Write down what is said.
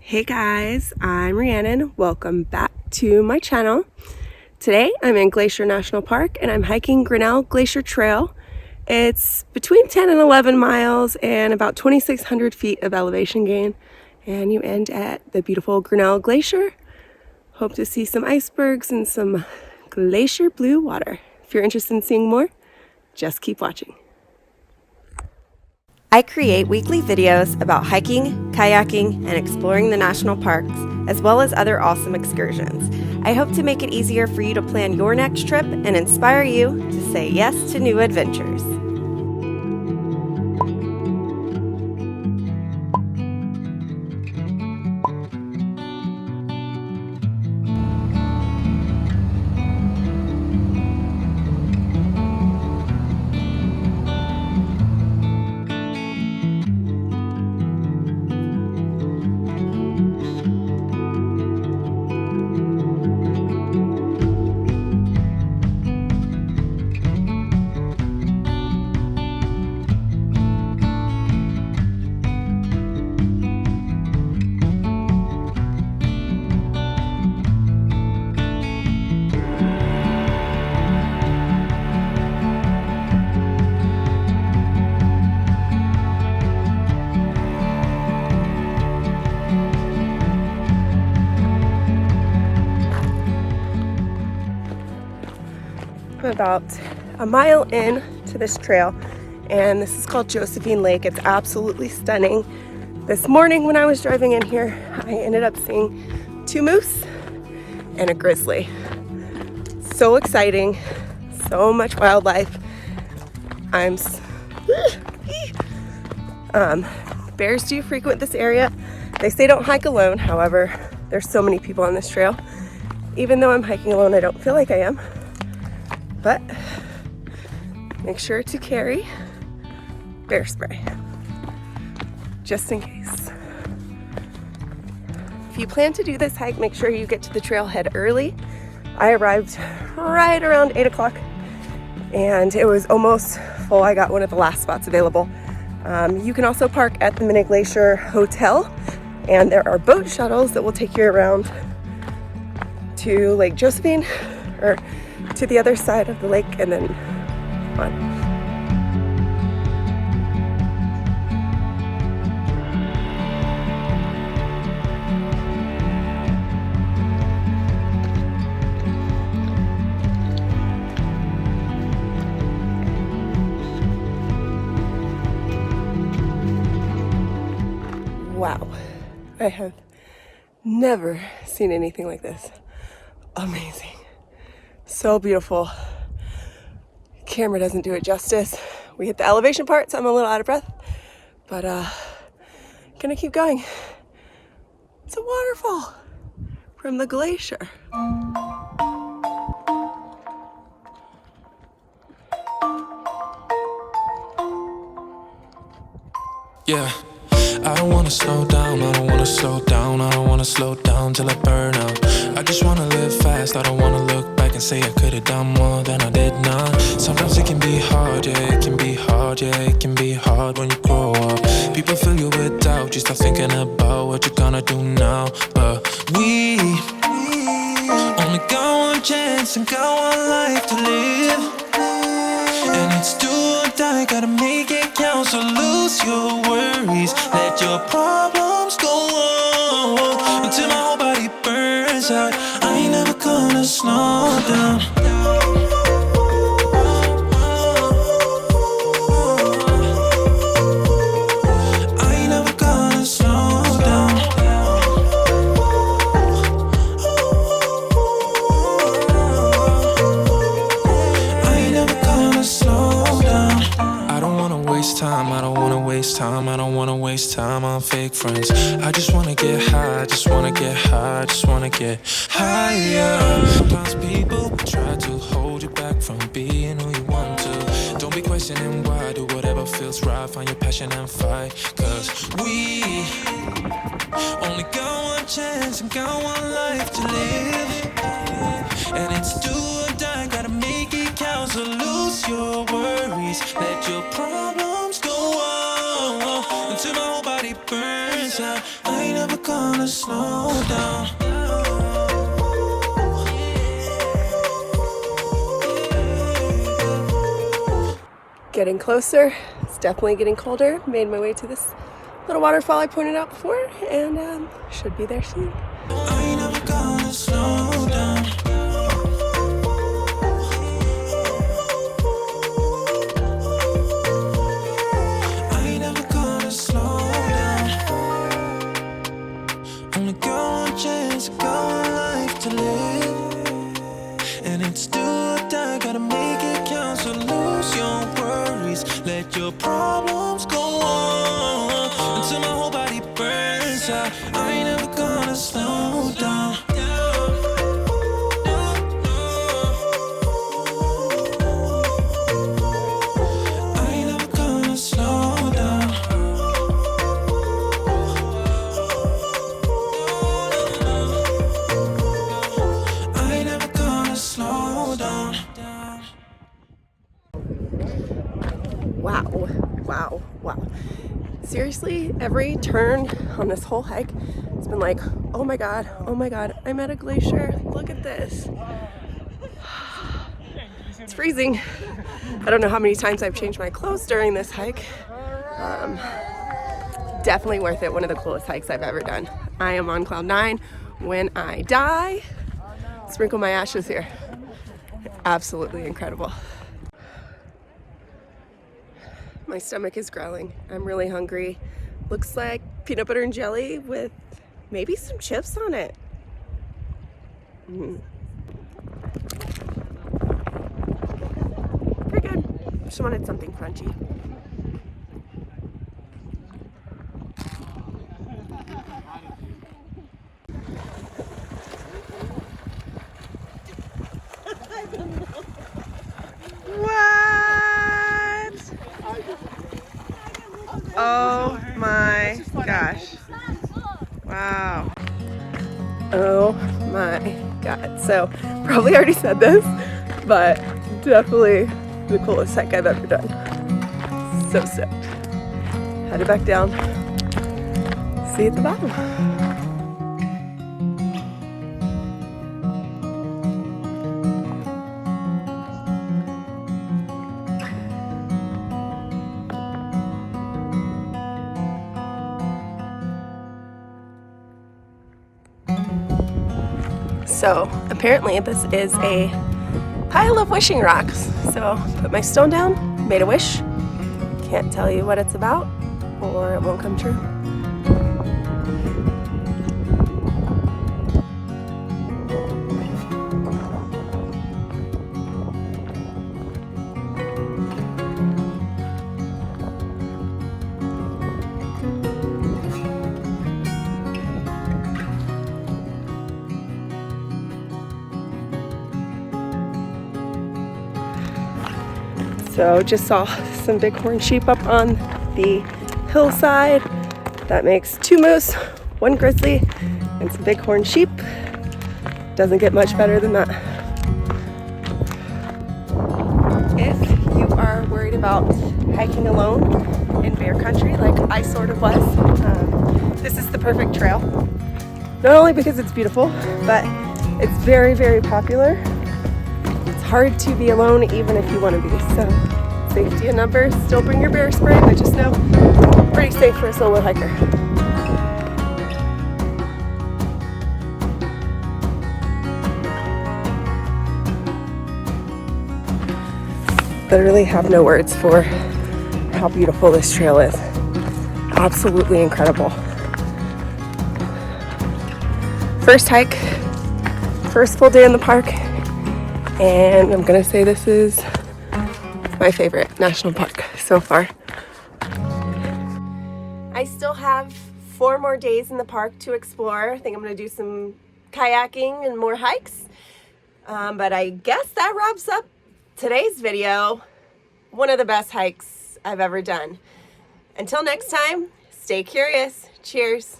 Hey guys, I'm Rheannon. Welcome back to my channel. Today I'm in Glacier National Park and I'm hiking Grinell Glacier Trail. It's between 10 and 11 miles and about 2,600 feet of elevation gain. And you end at the beautiful Grinell Glacier. Hope to see some icebergs and some glacier blue water. If you're interested in seeing more, just keep watching. I create weekly videos about hiking, kayaking, and exploring the national parks, as well as other awesome excursions. I hope to make it easier for you to plan your next trip and inspire you to say yes to new adventures. I'm about a mile in to this trail, and this is called Josephine Lake. It's absolutely stunning. This morning when I was driving in here, I ended up seeing 2 moose and a grizzly. So exciting, so much wildlife. Bears do frequent this area. They say don't hike alone. However, there's so many people on this trail. Even though I'm hiking alone, I don't feel like I am. But make sure to carry bear spray, just in case. If you plan to do this hike, make sure you get to the trailhead early. I arrived right around 8 o'clock and it was almost full. I got one of the last spots available. You can also park at the Mini Glacier Hotel, and there are boat shuttles that will take you around to Lake Josephine, or to the other side of the lake, and then on. Wow, I have never seen anything like this. Amazing. So beautiful. Camera doesn't do it justice. We hit the elevation part, so I'm a little out of breath, but gonna keep going. It's a waterfall from the glacier. Yeah, I don't wanna slow down, I don't wanna slow down, I don't wanna slow down till I burn out. I just wanna live fast, I don't wanna look back and say I could've done more than I did now. Sometimes it can be hard, yeah, it can be hard, yeah, it can be hard when you grow up. People fill you with doubt, you start thinking about what you're gonna do now. But we only got one chance and got one life to live, and it's do or die, gotta make it count. So lose your worries, let your problems go on until my whole body burns out. I ain't never gonna slow down. I ain't never gonna slow down. I ain't never gonna slow down. I don't wanna waste time, I don't wanna waste time, I don't wanna waste time on fake friends. I just wanna get high, I just wanna get high, I just wanna get higher. Sometimes people try to hold you back from being who you want to. Don't be questioning why, do whatever feels right, find your passion and fight. Cause we only got one chance and got one life to live, and it's do or die, gotta make it count. So lose your worries, let your problems go on until my whole body burns out. I ain't never gonna slow down. Getting closer. It's definitely getting colder. Made my way to this little waterfall I pointed out before, and should be there soon. I ain't never gonna slow down. I ain't never gonna slow down. Only got one chance, got one life to live, and it's do or die. Gotta make it count. So lose your worries, let your problems go on until my whole body burns out. I ain't never gonna slow down. I ain't never gonna slow down. I ain't never gonna slow down. Wow, wow, wow. Seriously, every turn on this whole hike has been like, oh my god, I'm at a glacier. Look at this. It's freezing. I don't know how many times I've changed my clothes during this hike. Definitely worth it. One of the coolest hikes I've ever done. I am on cloud 9. When I die, sprinkle my ashes here. Absolutely incredible. My stomach is growling. I'm really hungry. Looks like peanut butter and jelly with maybe some chips on it. Pretty good. Just wanted something crunchy. What? Oh my gosh. Wow. Oh my god. So, probably already said this, but definitely the coolest hike I've ever done. So stoked. Headed back down. See you at the bottom. So apparently this is a pile of wishing rocks. So put my stone down, made a wish. Can't tell you what it's about or it won't come true. So just saw some bighorn sheep up on the hillside. That makes 2 moose, 1 grizzly, and some bighorn sheep. Doesn't get much better than that. If you are worried about hiking alone in bear country, like I sort of was, this is the perfect trail. Not only because it's beautiful, but it's very, very popular. Hard to be alone even if you want to be. So safety in numbers. Still bring your bear spray, but just know pretty safe for a solo hiker. Literally have no words for how beautiful this trail is. Absolutely incredible. First hike, first full day in the park. And I'm gonna say this is my favorite national park so far. I still have 4 more days in the park to explore. I think I'm gonna do some kayaking and more hikes. But I guess that wraps up today's video. One of the best hikes I've ever done. Until next time, stay curious. Cheers.